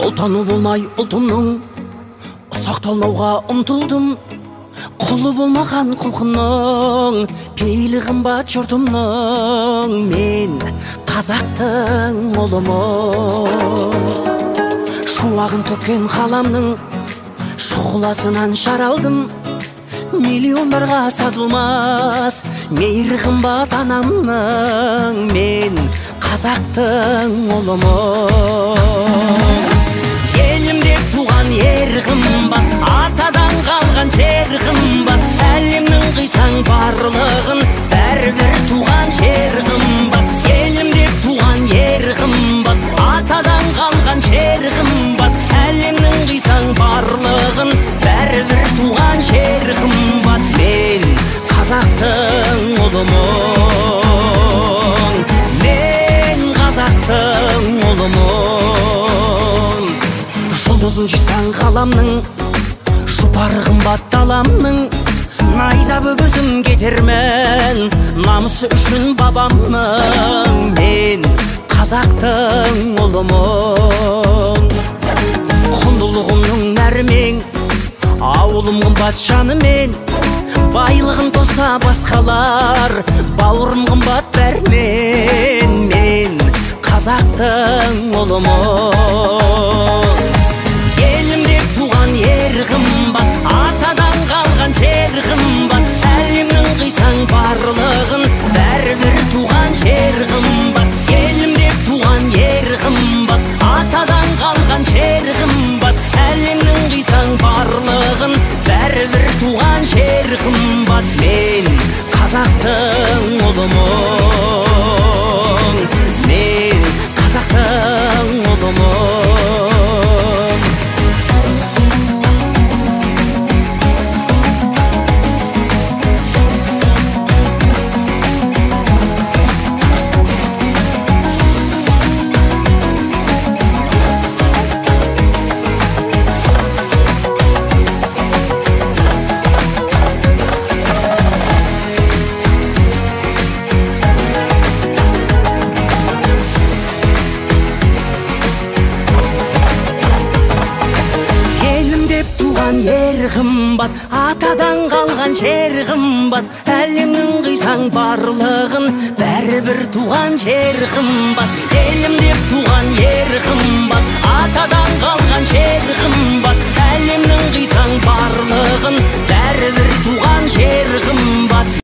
Ұлтану болмай ұлтымның сақталмауға ұмтылдым. Құлы болмаған құлқымның пейілі қымбат жұртымның. Мен қазақтың ұлымын. Шуағын төккен қаламның шұғыласынан шаралдым. Миллиондарға сатылмас мейірі қымбат анамның. Мен қазақтың ұлымын. Елім деп туған ер қымбат, атадан қалған жер қымбат. Әлемнің қисаң барлығын бәрібір туған жер қымбат. Елім деп туған ер қымбат, атадан қалған жер қымбат. Әлемнің қисаң барлығын бәрібір туған жер қымбат. Мен қазақтың ұлымын. Мен қазақтың ұлымын. Жұлдызын жисаң қаламның, жұпары қымбат даламның. Найза бөгізім кетермен, намысы үшін бабамның. Мен қазақтың ұлымын. Құндылығымның нәрмен, ауылым қымбат жанымен. Байлығын тоса басқалар, бауырым қымбат бәрмен. Мен қазақтың ұлымын. Елім деп туған ер қымбат, атадан қалған жер қымбат. Әлемнің қисаң барлығын бәрібір туған жер қымбат. Елім деп туған ер қымбат, атадан қалған жер қымбат. Әлемнің қисаң барлығын бәрібір туған жер қымбат. Мен қазақтың ұлымын. Мен қазақтың ұлымын. Ер қымбат, атадан қалған жер қымбат. Әлемнің қисаң барлығын бәрібір туған жер қымбат. Елім деп туған ер қымбат, атадан қалған жер қымбат. Әлемнің қисаң барлығын бәрібір туған жер қымбат.